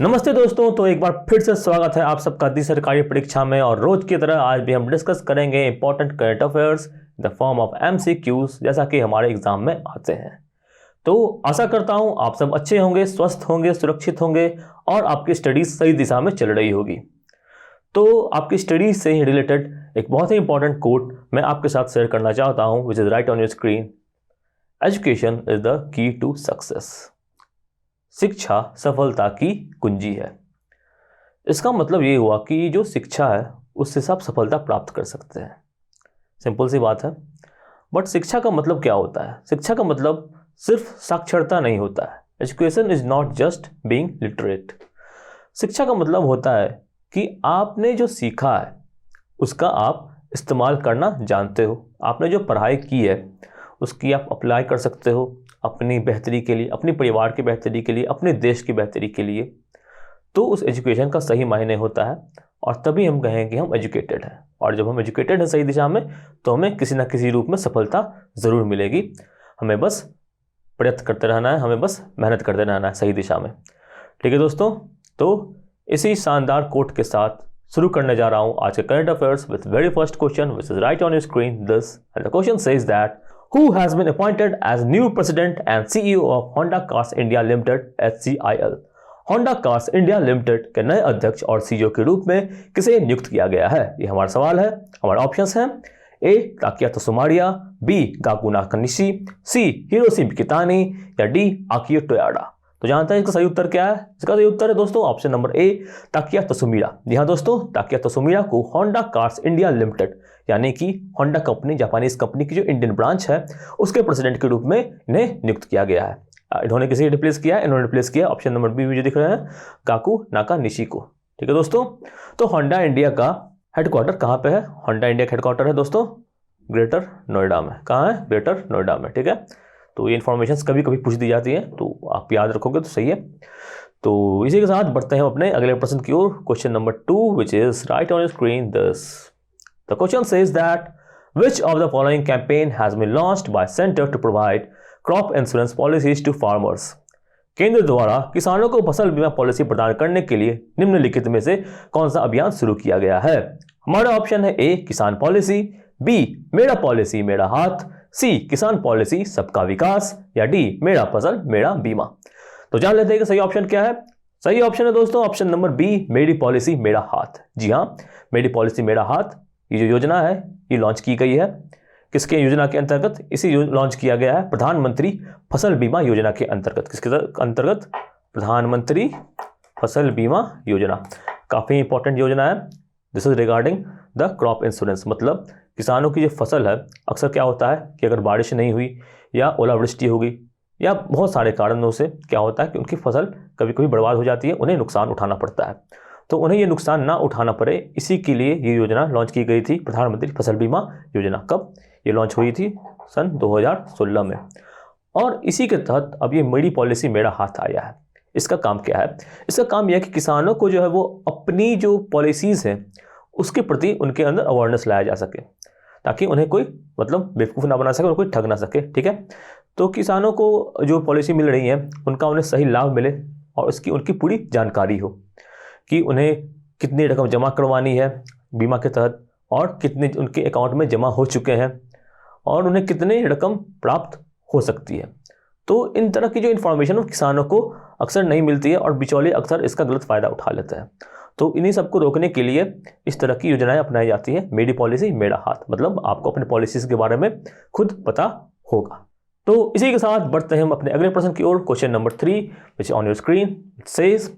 नमस्ते दोस्तों, तो एक बार फिर से स्वागत है आप सबका दी सरकारी परीक्षा में। और रोज की तरह आज भी हम डिस्कस करेंगे important current affairs in the form of MCQs, जैसा कि हमारे एग्जाम में आते हैं। तो आशा करता हूं आप सब अच्छे होंगे, स्वस्थ होंगे, सुरक्षित होंगे और आपकी स्टडीज सही दिशा में चल रही होगी। तो आपकी स्टडीज से ही रिलेटेड एक बहुत ही इंपॉर्टेंट कोट मैं आपके साथ शेयर करना चाहता हूं, which is right on your screen. Education is the key to success. शिक्षा सफलता की कुंजी है। इसका मतलब ये हुआ कि जो शिक्षा है उससे आप सफलता प्राप्त कर सकते हैं। सिंपल सी बात है। बट शिक्षा का मतलब क्या होता है? शिक्षा का मतलब सिर्फ साक्षरता नहीं होता है। Education is not just being literate. शिक्षा का मतलब होता है कि आपने जो सीखा है उसका आप इस्तेमाल करना जानते हो। आपने जो पढ़ाई की है उसकी आप अप्लाई कर सकते हो अपनी बेहतरी के लिए, अपने परिवार की बेहतरी के लिए, अपने देश की बेहतरी के लिए। तो उस एजुकेशन का सही मायने होता है और तभी हम कहें कि हम एजुकेटेड हैं। और जब हम एजुकेटेड हैं सही दिशा में तो हमें किसी ना किसी रूप में सफलता ज़रूर मिलेगी। हमें बस प्रयत्न करते रहना है, हमें बस मेहनत करते रहना है सही दिशा में। ठीक है दोस्तों, तो इसी शानदार कोट के साथ शुरू करने जा रहा हूँ आज के current affairs with very first question which is right on your screen this, and the question says that who has been appointed as new president and CEO of Honda Cars India Limited HCIL। Honda Cars India Limited के नए अध्यक्ष और CEO के रूप में किसे नियुक्त किया गया है? ये हमारा सवाल है। हमारे ऑप्शंस हैं A ताकिया तसुमारिया, B Gaku Nakanishi, C Hiroshi Mikitani या D आकियो टोयोडा। तो जानते हैं इसका सही उत्तर क्या है? इसका सही उत्तर है दोस्तों ऑप्शन नंबर A ताकिया तसुमिरा। जी हाँ दोस्तों, ताकिया तसुमिरा को होंडा कार्स इंडिया लिमिटेड यानी कि होंडा कंपनी, जापानीज कंपनी की जो इंडियन ब्रांच है उसके प्रेसिडेंट के रूप में इन्हें नियुक्त किया गया है। इन्होंने किसे रिप्लेस किया? इन्होंने रिप्लेस किया ऑप्शन नंबर बी में जो दिख रहे हैं काकू नाकानिशी को। ठीक है दोस्तों, तो होंडा इंडिया का हेडक्वार्टर कहाँ पे है? होंडा इंडिया का हेडक्वार्टर है दोस्तों ग्रेटर नोएडा में। कहाँ है? ग्रेटर नोएडा में। ठीक है, तो ये इन्फॉर्मेशन कभी कभी पूछ दी जाती है तो आप याद रखोगे तो सही है। तो इसी के साथ बढ़ते हैं अपने अगले प्रश्न की ओर। Question number 2 which is right on your screen this. The question says that which of the following campaign has been launched by Center to provide crop insurance policies to farmers। केंद्र द्वारा किसानों को फसल बीमा पॉलिसी प्रदान करने के लिए निम्नलिखित में से कौन सा अभियान शुरू किया गया है? हमारा ऑप्शन है A किसान पॉलिसी, B मेरा पॉलिसी मेरा हाथ, C किसान पॉलिसी सबका विकास या D मेरा फसल मेरा बीमा। तो जान लेते हैं कि सही ऑप्शन क्या है। सही ऑप्शन है दोस्तों ऑप्शन नंबर B मेरी पॉलिसी मेरा हाथ। जी हाँ, मेरी पॉलिसी मेरा हाथ ये जो योजना है ये लॉन्च की गई है। किसके योजना के अंतर्गत? इसी लॉन्च किया गया है प्रधानमंत्री फसल बीमा योजना के अंतर्गत। किसके अंतर्गत? प्रधानमंत्री फसल बीमा योजना। काफ़ी इंपॉर्टेंट योजना है। This is regarding the crop insurance. मतलब किसानों की जो फसल है, अक्सर क्या होता है कि अगर बारिश नहीं हुई या ओलावृष्टि होगी या बहुत सारे कारणों से क्या होता है कि उनकी फसल कभी कभी बर्बाद हो जाती है, उन्हें नुकसान उठाना पड़ता है। तो उन्हें ये नुकसान ना उठाना पड़े, इसी के लिए ये योजना लॉन्च की गई थी, प्रधानमंत्री फसल बीमा योजना। कब ये लॉन्च हुई थी? सन 2016 में। और इसी के तहत अब ये मेरी पॉलिसी मेरा हाथ आया है। इसका काम क्या है? इसका काम यह है कि किसानों को जो है वो अपनी जो पॉलिसीज़ हैं उसके प्रति उनके अंदर अवेयरनेस लाया जा सके, ताकि उन्हें कोई मतलब बेवकूफ़ ना बना सके और कोई ठग ना सके। ठीक है, तो किसानों को जो पॉलिसी मिल रही है उनका उन्हें सही लाभ मिले और उसकी उनकी पूरी जानकारी हो कि उन्हें कितनी रकम जमा करवानी है बीमा के तहत और कितने उनके अकाउंट में जमा हो चुके हैं और उन्हें कितनी रकम प्राप्त हो सकती है। तो इन तरह की जो इन्फॉर्मेशन किसानों को अक्सर नहीं मिलती है और बिचौलिए अक्सर इसका गलत फ़ायदा उठा लेते हैं। तो इन्हीं सबको रोकने के लिए इस तरह की योजनाएं अपनाई जाती हैं। मेरी पॉलिसी मेरा हाथ, मतलब आपको अपने पॉलिसीज़ के बारे में खुद पता होगा। तो इसी के साथ बढ़ते हैं हम अपने अगले प्रश्न की ओर। Question number 3 which on your screen it says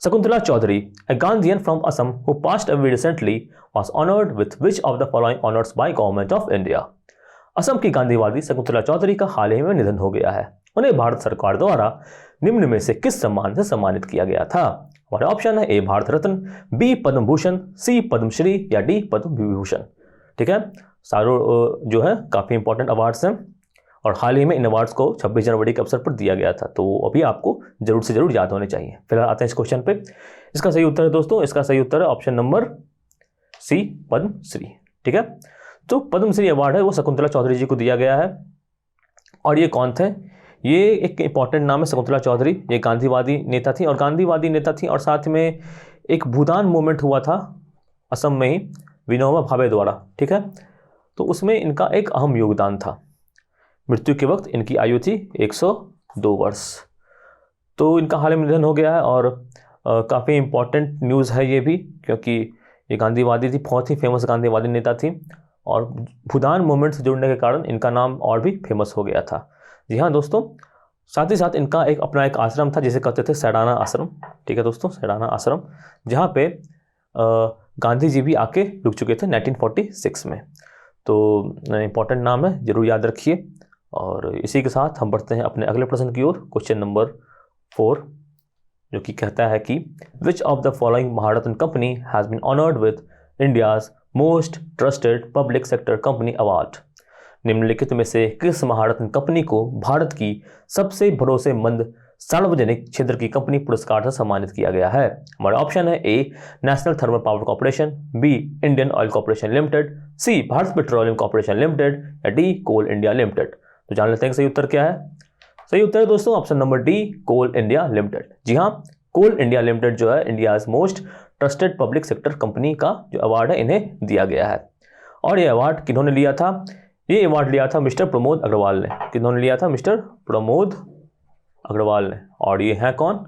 Shakuntala Chaudhary, a Gandhian from Assam who passed away recently, was honored with which of the following honors by Government of India। Assam की गांधीवादी शकुंतला चौधरी का हाल ही में निधन हो गया है। उन्हें भारत सरकार द्वारा निम्न में से किस सम्मान से सम्मानित किया गया था? हमारे ऑप्शन है A Bharat Ratna, B Padma Bhushan, C Padmashri या D पद्म विभूषण। ठीक है, सारों जो है काफ़ी इंपॉर्टेंट अवार्ड्स हैं और हाल ही में इन अवार्ड्स को 26 जनवरी के अवसर पर दिया गया था, तो अभी आपको जरूर से जरूर याद होने चाहिए। फिलहाल आते हैं इस क्वेश्चन पे। इसका सही उत्तर है दोस्तों, इसका सही उत्तर है ऑप्शन नंबर C पद्मश्री। ठीक है, तो पद्मश्री अवार्ड है वो शकुंतला चौधरी जी को दिया गया है। और ये कौन थे? ये एक इंपॉर्टेंट नाम है, शकुंतला चौधरी। ये गांधीवादी नेता थी और साथ में एक भूदान मूवमेंट हुआ था असम में ही, विनोबा भावे द्वारा, ठीक है। तो उसमें इनका एक अहम योगदान था। मृत्यु के वक्त इनकी आयु थी 102 वर्ष। तो इनका हाल ही में निधन हो गया है और काफ़ी इम्पॉर्टेंट न्यूज़ है ये भी, क्योंकि ये गांधीवादी थी, बहुत ही फेमस गांधीवादी नेता थी और भूदान मूवमेंट से जुड़ने के कारण इनका नाम और भी फेमस हो गया था। जी हाँ दोस्तों, साथ ही साथ इनका अपना एक आश्रम था जिसे कहते थे सैडाना आश्रम, ठीक है दोस्तों, सैडाना आश्रम, जहाँ पे गांधी जी भी आके रुक चुके थे 1946 में। तो इम्पॉर्टेंट नाम है, जरूर याद रखिए। और इसी के साथ हम बढ़ते हैं अपने अगले प्रश्न की ओर, क्वेश्चन नंबर 4, जो कि कहता है कि which of the following Maharatna company has been honoured with India's most trusted public sector company award. निम्नलिखित में से किस महारत्न कंपनी को भारत की सबसे भरोसेमंद सार्वजनिक क्षेत्र की कंपनी पुरस्कार से सम्मानित किया गया है? हमारा ऑप्शन है A National Thermal Power Corporation, B Indian Oil Corporation Limited, C Bharat Petroleum Corporation Limited या डी कोल इंडिया लिमिटेड। तो जान लेते हैं सही उत्तर क्या है। सही उत्तर है दोस्तों option number D, Coal India limited. जी हाँ, कोल इंडिया लिमिटेड जो है India's most trusted public sector company का जो अवार्ड है इन्हें दिया गया है। और ये अवार्ड किन्होंने लिया था? ये अवार्ड लिया था मिस्टर प्रमोद अग्रवाल ने। किन्होंने लिया था? मिस्टर प्रमोद अग्रवाल ने। और ये हैं कौन?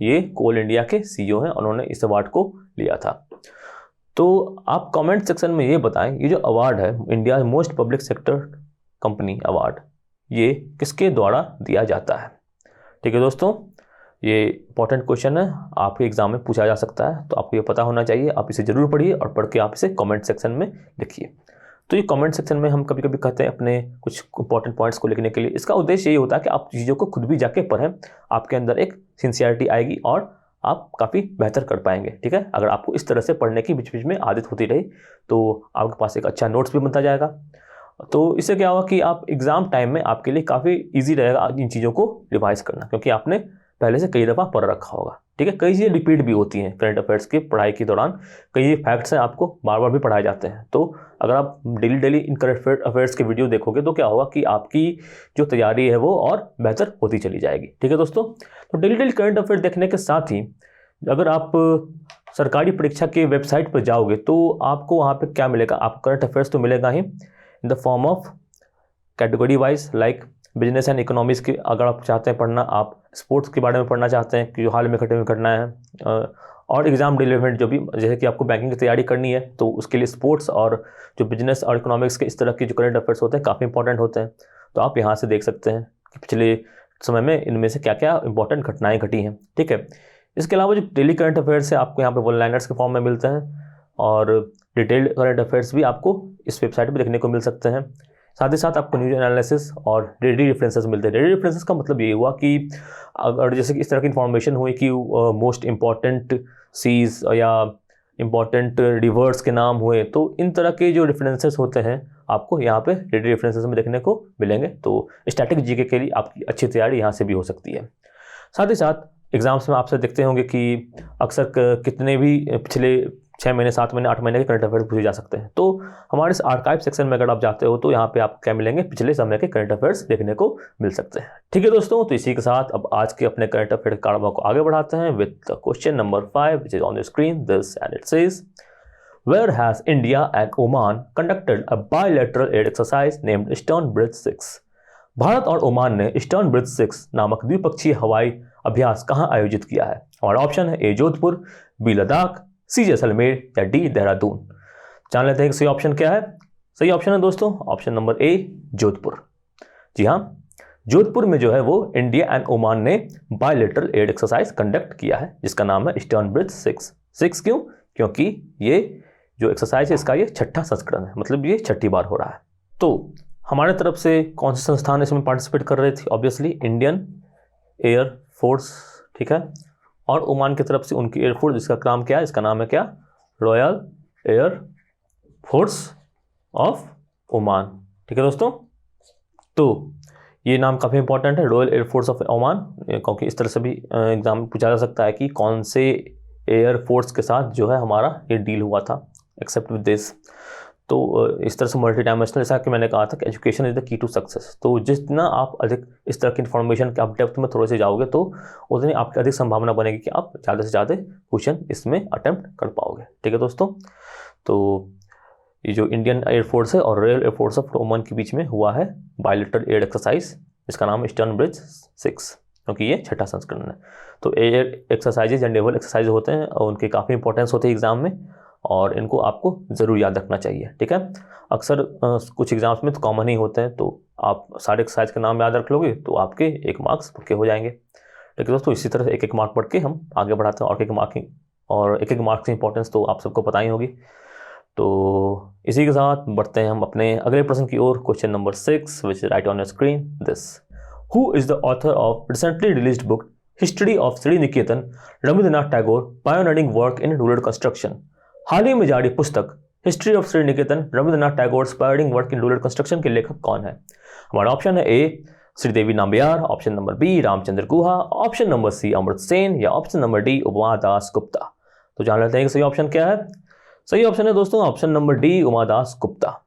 ये कोल इंडिया के सीईओ हैं, उन्होंने इस अवार्ड को लिया था। तो आप कमेंट सेक्शन में ये बताएं, ये जो अवार्ड है India most public sector company award, ये किसके द्वारा दिया जाता है? ठीक है दोस्तों, ये इंपॉर्टेंट क्वेश्चन है, आपके एग्जाम में पूछा जा सकता है, तो आपको ये पता होना चाहिए। आप इसे जरूर पढ़िए और पढ़ के आप इसे कमेंट सेक्शन में लिखिए। तो ये कमेंट सेक्शन में हम कभी कभी कहते हैं अपने कुछ इंपॉर्टेंट पॉइंट्स को लिखने के लिए। इसका उद्देश्य ये होता है कि आप चीज़ों को खुद भी जाके पढ़ें, आपके अंदर एक सिंसियरिटी आएगी और आप काफ़ी बेहतर कर पाएंगे। ठीक है, अगर आपको इस तरह से पढ़ने की बीच बीच में आदत होती रही तो आपके पास एक अच्छा नोट्स भी बनता जाएगा। तो इससे क्या होगा कि आप एग्ज़ाम टाइम में आपके लिए काफ़ी ईजी रहेगा इन चीज़ों को रिवाइज करना, क्योंकि आपने पहले से कई दफ़ा पढ़ रखा होगा। ठीक है, कई चीज़ें रिपीट भी होती हैं करंट अफेयर्स की पढ़ाई के दौरान, कई फैक्ट्स हैं आपको बार बार भी पढ़ाए जाते हैं। तो अगर आप डेली इन करंट अफेयर्स के वीडियो देखोगे तो क्या होगा कि आपकी जो तैयारी है वो और बेहतर होती चली जाएगी। ठीक है दोस्तों, तो डेली करंट अफेयर देखने के साथ ही अगर आप सरकारी परीक्षा के वेबसाइट पर जाओगे तो आपको वहाँ पे क्या मिलेगा? आपको करंट अफेयर्स तो मिलेगा ही in the form of category wise, like business and economics की अगर आप चाहते हैं पढ़ना, आप स्पोर्ट्स के बारे में पढ़ना चाहते हैं कि जो हाल में घटे हुए घटना है, और एग्जाम रिलेवेंट जो भी, जैसे कि आपको बैंकिंग की तैयारी करनी है तो उसके लिए स्पोर्ट्स और जो बिजनेस और इकोनॉमिक्स के इस तरह के जो करंट अफेयर्स होते हैं काफ़ी इंपॉर्टेंट होते हैं। तो आप यहाँ से देख सकते हैं कि पिछले समय में इनमें से क्या क्या इंपॉर्टेंट घटनाएँ घटी हैं। ठीक है, इसके अलावा जो डेली करंट अफेयर्स है आपको यहाँ पे वन लाइनर्स के फॉर्म में मिलते हैं और डिटेल्ड करंट अफेयर्स भी आपको इस वेबसाइट पे देखने को मिल सकते हैं। साथ ही साथ आपको न्यूज एनालिसिस और डेली रेफरेंसेस मिलते हैं। डेली रेफरेंसेस का मतलब ये हुआ कि अगर जैसे कि इस तरह की इन्फॉर्मेशन हुई कि मोस्ट इम्पॉर्टेंट सीज या इम्पॉर्टेंट रिवर्स के नाम हुए, तो इन तरह के जो रेफरेंसेस होते हैं आपको यहाँ पे डेली रेफरेंसेस में देखने को मिलेंगे। तो स्टैटिक जीके के लिए आपकी अच्छी तैयारी यहाँ से भी हो सकती है। साथ ही साथ एग्जाम्स में आपसे देखते होंगे कि अक्सर कितने भी पिछले 6 महीने 7 महीने 8 महीने के करंट अफेयर्स पूछे जा सकते हैं। तो हमारे इस आर्काइव सेक्शन में अगर आप जाते हो तो यहाँ पे आपको क्या मिलेंगे? पिछले समय के करंट अफेयर्स देखने को मिल सकते हैं। ठीक है दोस्तों, तो इसी के साथ अब आज के अपने करंट अफेयर कार्डवा को आगे बढ़ाते हैं with the question number 5 which is on the screen this and it says where has India and Oman conducted a bilateral aid exercise named Eastern Bridge 6। Bharat और ओमान ने ईस्टर्न ब्रिज 6 नामक द्विपक्षीय हवाई अभ्यास कहाँ आयोजित किया है? हमारा ऑप्शन है ए जोधपुर, बी लद्दाख, सी जैसलमेर या डी देहरादून। जान लेते हैं कि सही ऑप्शन क्या है। सही ऑप्शन है दोस्तों ऑप्शन नंबर ए जोधपुर। जी हाँ, जोधपुर में जो है वो इंडिया एंड ओमान ने बायलैटरल एड एक्सरसाइज कंडक्ट किया है जिसका नाम है ईस्टर्न ब्रिज 6। क्यों? क्योंकि ये जो एक्सरसाइज है इसका ये 6ठा संस्करण है, मतलब ये 6ठी बार हो रहा है। तो हमारे तरफ से कौन से संस्थान इसमें पार्टिसिपेट कर रहे थे? ऑब्वियसली इंडियन एयर फोर्स, ठीक है, और ओमान की तरफ से उनकी एयरफोर्स, जिसका नाम क्या है? इसका नाम है क्या? Royal air force of Oman. ठीक है दोस्तों, तो ये नाम काफ़ी इंपॉर्टेंट है, royal air force of Oman, क्योंकि इस तरह से भी एग्जाम में पूछा जा सकता है कि कौन से एयर फोर्स के साथ जो है हमारा ये डील हुआ था, एक्सेप्ट विद दिस। तो इस तरह से मल्टी डायमेंशनल, जैसा कि मैंने कहा था कि education is the key to success. तो जितना आप अधिक इस तरह की इन्फॉर्मेशन के आप डेप्थ में थोड़े से जाओगे तो उतनी आपकी अधिक संभावना बनेगी कि आप ज़्यादा से ज़्यादा क्वेश्चन इसमें अटेम्प्ट कर पाओगे। ठीक है दोस्तों, तो ये जो इंडियन एयरफोर्स है और रॉयल एयरफोर्स ऑफ ओमान के बीच में हुआ है बायलैटरल एयर एक्सरसाइज, जिसका नाम है ईस्टर्न ब्रिज 6, क्योंकि ये 6ठा संस्करण है। तो एयर एक्सरसाइजेज या नेवल एक्सरसाइज होते हैं और उनकी काफ़ी इंपॉर्टेंस होती है एग्जाम में, और इनको आपको ज़रूर याद रखना चाहिए। ठीक है, अक्सर कुछ एग्जाम्स में तो कॉमन ही होते हैं, तो आप सारे एक्सरसाइज के नाम याद रख लोगे तो आपके 1 मार्क्स पक्के हो जाएंगे। ठीक है दोस्तों, इसी तरह 1-1 मार्क पढ़ के हम आगे बढ़ाते हैं, और 1-1 मार्क्स की इंपॉर्टेंस तो आप सबको पता ही होगी। तो इसी के साथ बढ़ते हैं हम अपने अगले प्रश्न की ओर। Question number 6 which is right on your screen this, who is the author of recently released book history of Sriniketan Rabindranath Tagore pioneering work in rural construction. हाल ही में जारी पुस्तक history of Sriniketan Rabindranath Tagore pioneering work in rural construction के लेखक कौन है? हमारा ऑप्शन है A Sridevi Nambiar, option number B Ramachandra Guha, option number C Amrit Sen, या option number D Uma Das Gupta. तो जान लेते हैं कि सही ऑप्शन क्या है। सही ऑप्शन है दोस्तों option number D Uma Das Gupta.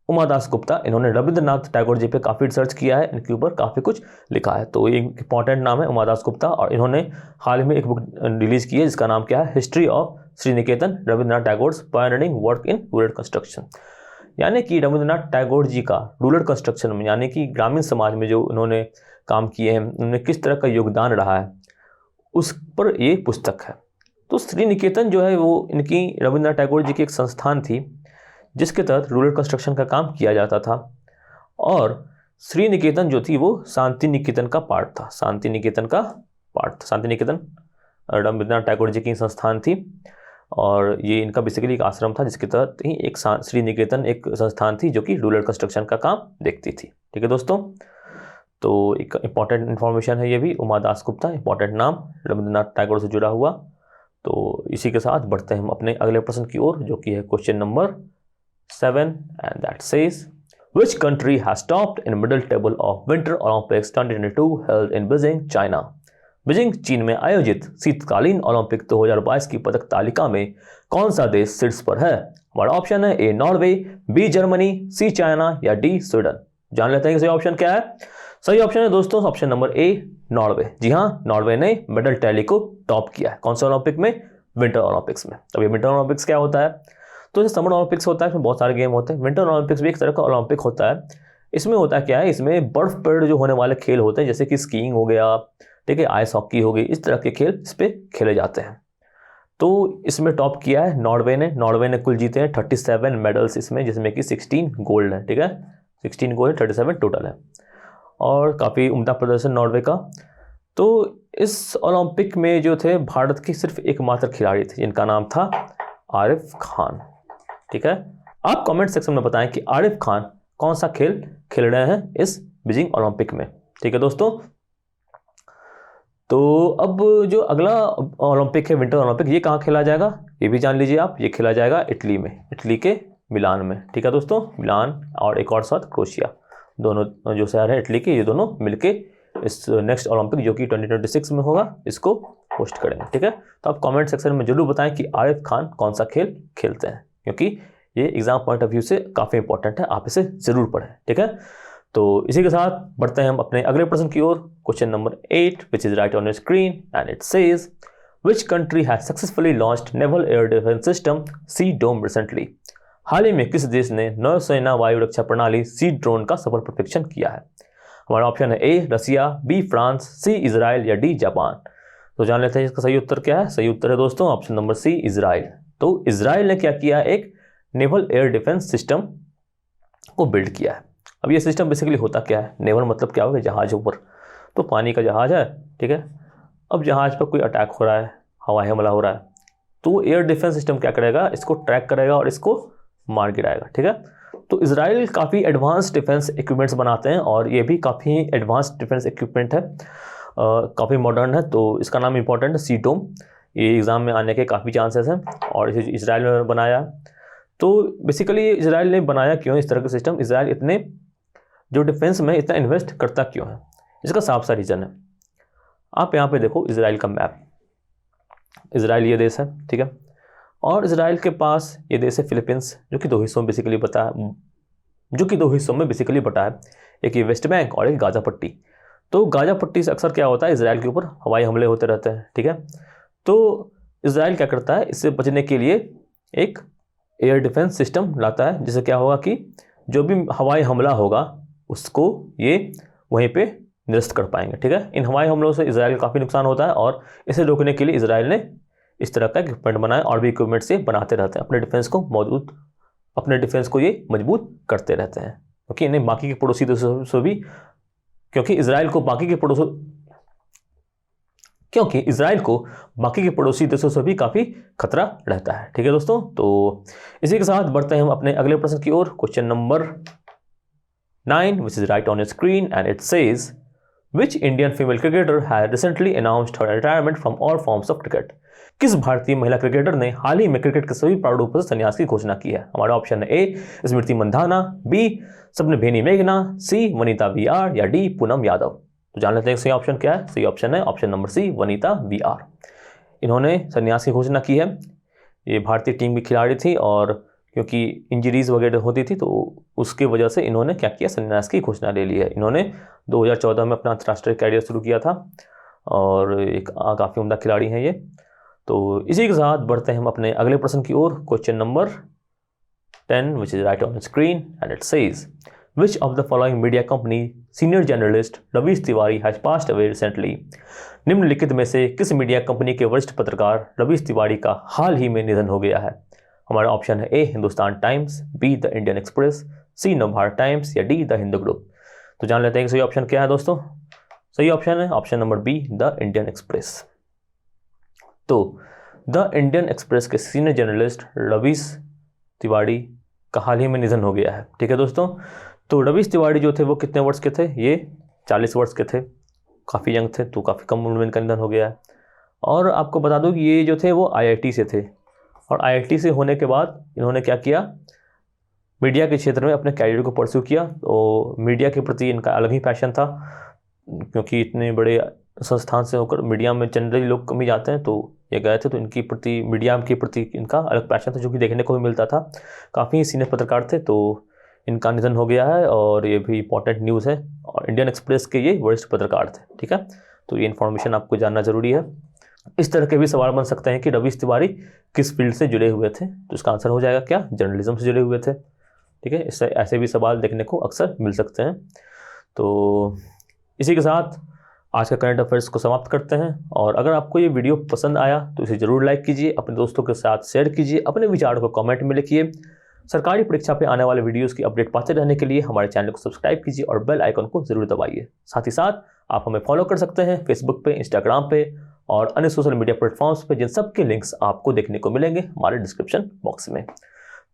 Uma Das Gupta, इन्होंने रविंद्रनाथ टैगोर जी पे काफ़ी रिसर्च किया है, इनके ऊपर काफ़ी कुछ लिखा है, तो ये इंपॉर्टेंट नाम है उमा दास गुप्ता। और इन्होंने हाल ही में एक बुक रिलीज की है जिसका नाम क्या है, history of Sriniketan Rabindranath Tagore pioneering work in rural construction. यानी कि रविंद्रनाथ टैगोर जी का रूरल कंस्ट्रक्शन में, यानी कि ग्रामीण समाज में जो उन्होंने काम किए हैं, उन्होंने किस तरह का योगदान रहा है, उस पर ये पुस्तक है। तो श्री निकेतन जो है वो इनकी रविंद्रनाथ टैगोर जी की एक संस्थान थी जिसके तहत रूरल कंस्ट्रक्शन का काम किया जाता था। और श्री निकेतन जो थी वो शांति निकेतन का पार्ट था, शांति निकेतन रविंद्रनाथ टैगोर जी की संस्थान थी, और ये इनका बेसिकली एक आश्रम था जिसके तहत ही एक श्री निकेतन एक संस्थान थी जो कि रूरल कंस्ट्रक्शन का काम देखती थी। ठीक है दोस्तों, तो एक इंपॉर्टेंट इन्फॉर्मेशन है ये भी, उमा दास गुप्ता इंपॉर्टेंट नाम रविंद्रनाथ टैगोर से जुड़ा हुआ। तो इसी के साथ बढ़ते हैं हम अपने अगले प्रश्न की ओर, जो कि है question number 7 and that says which country has topped in middle table of winter Olympics 2022 held in Beijing China. Beijing चीन में आयोजित शीतकालीन ओलंपिक 2022 की पदक तालिका में कौन सा देश शीर्ष पर है? हमारा ऑप्शन है A Norway, B Germany, C China, या डी स्वीडन। जान लेते हैं कि सही ऑप्शन क्या है। सही ऑप्शन है दोस्तों ऑप्शन नंबर ए नॉर्वे। जी हाँ, नॉर्वे ने मेडल टैली को टॉप किया है। कौन से ओलंपिक में? विंटर ओलंपिक्स में। अब ये विंटर ओलंपिक्स क्या होता है? तो जैसे समर ओलंपिक्स होता है इसमें बहुत सारे गेम होते हैं, विंटर ओलंपिक्स भी एक तरह का ओलंपिक होता है। इसमें होता क्या है, इसमें बर्फ पर जो होने वाले खेल होते हैं जैसे कि स्कीइंग हो गया, ठीक है, आइस हॉकी हो गई, इस तरह के खेल इस पे खेले जाते हैं। तो इसमें टॉप किया है नॉर्वे ने कुल जीते हैं 37 मेडल्स इसमें, जिसमें कि 16 गोल्ड है। ठीक है, 16 गोल्ड 37 टोटल है, और काफ़ी उम्दा प्रदर्शन नॉर्वे का। तो इस ओलंपिक में जो थे भारत के सिर्फ एकमात्र खिलाड़ी थे जिनका नाम था आरिफ खान। ठीक है, आप कमेंट सेक्शन में बताएं कि आरिफ खान कौन सा खेल खेल रहे हैं इस बीजिंग ओलंपिक में। ठीक है दोस्तों, तो अब जो अगला ओलंपिक है विंटर ओलंपिक, ये कहाँ खेला जाएगा ये भी जान लीजिए आप। ये खेला जाएगा इटली में, इटली के मिलान में। ठीक है दोस्तों, मिलान और एक और साथ क्रोशिया, दोनों जो शहर है इटली के, ये दोनों मिलके इस नेक्स्ट ओलंपिक जो कि 2026 में होगा इसको होस्ट करेंगे। ठीक है, तो आप कमेंट सेक्शन में जरूर बताएं कि आरिफ खान कौन सा खेल खेलते हैं, क्योंकि ये एग्जाम पॉइंट ऑफ व्यू से काफ़ी इंपॉर्टेंट है, आप इसे जरूर पढ़ें। ठीक है, तो इसी के साथ बढ़ते हैं हम अपने अगले प्रश्न की ओर। Question number 8 which is right on your screen and it says which country has successfully launched naval air defence system C Dome recently. हाल ही में किस देश ने नौसेना वायु रक्षा प्रणाली सी ड्रोन का सफल परीक्षण किया है? हमारा ऑप्शन है ए रसिया, बी फ्रांस, सी इजराइल, या डी जापान। तो जान लेते हैं इसका सही उत्तर क्या है। सही उत्तर है दोस्तों ऑप्शन नंबर सी इजराइल। तो इजराइल ने क्या किया, एक नेवल एयर डिफेंस सिस्टम को बिल्ड किया है। अब ये सिस्टम बेसिकली होता क्या है, नेवल मतलब क्या होगा, जहाज ऊपर, तो पानी का जहाज है। ठीक है, अब जहाज पर कोई अटैक हो रहा है, हवाई हमला हो रहा है, तो एयर डिफेंस सिस्टम क्या करेगा, इसको ट्रैक करेगा और इसको मार गिराएगा। ठीक है, तो इजराइल काफ़ी एडवांस डिफेंस इक्विपमेंट्स बनाते हैं और ये भी काफ़ी एडवांस डिफेंस इक्विपमेंट है, काफ़ी मॉडर्न है। तो इसका नाम इंपॉर्टेंट है सी डोम, ये एग्ज़ाम में आने के काफ़ी चांसेस हैं, और इसे इजराइल ने बनाया। तो बेसिकली इजराइल ने बनाया क्यों इस तरह का सिस्टम, इजराइल इतने जो डिफेंस में इतना इन्वेस्ट करता क्यों है, इसका साफ सा रीज़न है। आप यहाँ पे देखो इजराइल का मैप, इजराइल ये देश है। ठीक है, और इसराइल के पास ये देश है फिलीपींस, जो कि दो हिस्सों में बेसिकली बटा है, एक ये वेस्ट बैंक और एक गाजा पट्टी। तो गाजा पट्टी से अक्सर क्या होता है, इसराइल के ऊपर हवाई हमले होते रहते हैं, ठीक है। तो इसराइल क्या करता है, इससे बचने के लिए एक एयर डिफेंस सिस्टम लाता है, जिससे क्या होगा कि जो भी हवाई हमला होगा उसको ये वहीं पे निरस्त कर पाएंगे, ठीक है। इन हवाई हमलों से इसराइल को काफ़ी नुकसान होता है और इसे रोकने के लिए इसराइल ने इस तरह का इक्विपमेंट बनाया और भी इक्विपमेंट से बनाते रहते हैं, अपने डिफेंस को ये मजबूत करते रहते हैं, क्योंकि इन्हें बाकी के पड़ोसी देशों से भी, क्योंकि इसराइल को बाकी के पड़ोसी देशों से भी काफ़ी खतरा रहता है, ठीक है दोस्तों। तो इसी के साथ बढ़ते हैं हम अपने अगले प्रश्न की ओर। Question number 9 which is right on your screen and it says which Indian female cricketer has recently announced her retirement from all forms of cricket? किस भारतीय महिला क्रिकेटर ने हाल ही में क्रिकेट के सभी प्रारूपों से संन्यास की घोषणा की है? हमारा ऑप्शन है ए स्मृति मंधाना, बी सपनभेनी मेघना, सी वनीता वी.आर या डी पूनम यादव। तो जान लेते हैं सही ऑप्शन क्या है। सही ऑप्शन है option number C Vanita VR. इन्होंने संन्यास की घोषणा की है। ये भारतीय टीम की खिलाड़ी थी और क्योंकि इंजरीज वगैरह होती थी तो उसके वजह से इन्होंने क्या किया, संन्यास की घोषणा ले ली है। इन्होंने 2014 में अपना अंतर्राष्ट्रीय कैरियर शुरू किया था और एक काफ़ी उम्दा खिलाड़ी हैं ये। तो इसी के साथ बढ़ते हैं हम अपने अगले प्रश्न की ओर। Question number 10 which is right on the screen and it says which of the following media company senior journalist Ravish Tiwari has passed away recently? निम्नलिखित में से किस मीडिया कंपनी के वरिष्ठ पत्रकार रवीश तिवारी का हाल ही में निधन हो गया है? हमारा ऑप्शन है A Hindustan Times, B the Indian Express, C Navbharat Times या डी द हिंदू ग्रुप। तो जान लेते हैं कि सही ऑप्शन क्या है दोस्तों। सही ऑप्शन है option number B the Indian express. तो द इंडियन एक्सप्रेस के सीनियर जर्नलिस्ट रवीश तिवारी का हाल ही में निधन हो गया है, ठीक है दोस्तों। तो रवीश तिवारी जो थे वो कितने वर्ष के थे? ये 40 वर्ष के थे, काफ़ी यंग थे, तो काफ़ी कम उम्र में इनका निधन हो गया है। और आपको बता दूं कि ये जो थे वो IIT से थे और IIT से होने के बाद इन्होंने क्या किया, मीडिया के क्षेत्र में अपने कैरियर को परस्यू किया। तो मीडिया के प्रति इनका अलग ही पैशन था, क्योंकि इतने बड़े संस्थान से होकर मीडिया में जनरली लोग कम ही जाते हैं, तो ये गए थे। तो मीडिया के प्रति इनका अलग पैशन था, जो कि देखने को भी मिलता था। काफ़ी सीनियर पत्रकार थे, तो इनका निधन हो गया है और ये भी इंपॉर्टेंट न्यूज़ है। और इंडियन एक्सप्रेस के ये वरिष्ठ पत्रकार थे, ठीक है। तो ये इन्फॉर्मेशन आपको जानना जरूरी है। इस तरह के भी सवाल बन सकते हैं कि रवीश तिवारी किस फील्ड से जुड़े हुए थे, तो इसका आंसर हो जाएगा क्या, जर्नलिज्म से जुड़े हुए थे, ठीक है। इससे ऐसे भी सवाल देखने को अक्सर मिल सकते हैं। तो इसी के साथ आज का करंट अफेयर्स को समाप्त करते हैं। और अगर आपको ये वीडियो पसंद आया तो इसे ज़रूर लाइक कीजिए, अपने दोस्तों के साथ शेयर कीजिए, अपने विचारों को कमेंट में लिखिए। सरकारी परीक्षा पे आने वाले वीडियोस की अपडेट पाते रहने के लिए हमारे चैनल को सब्सक्राइब कीजिए और बेल आइकन को जरूर दबाइए। साथ ही साथ आप हमें फॉलो कर सकते हैं फेसबुक पे, इंस्टाग्राम पे और अन्य सोशल मीडिया प्लेटफॉर्म्स पे, जिन सब के लिंक्स आपको देखने को मिलेंगे हमारे डिस्क्रिप्शन बॉक्स में।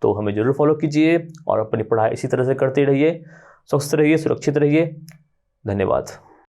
तो हमें जरूर फॉलो कीजिए और अपनी पढ़ाई इसी तरह से करते रहिए। स्वस्थ रहिए, सुरक्षित रहिए। धन्यवाद।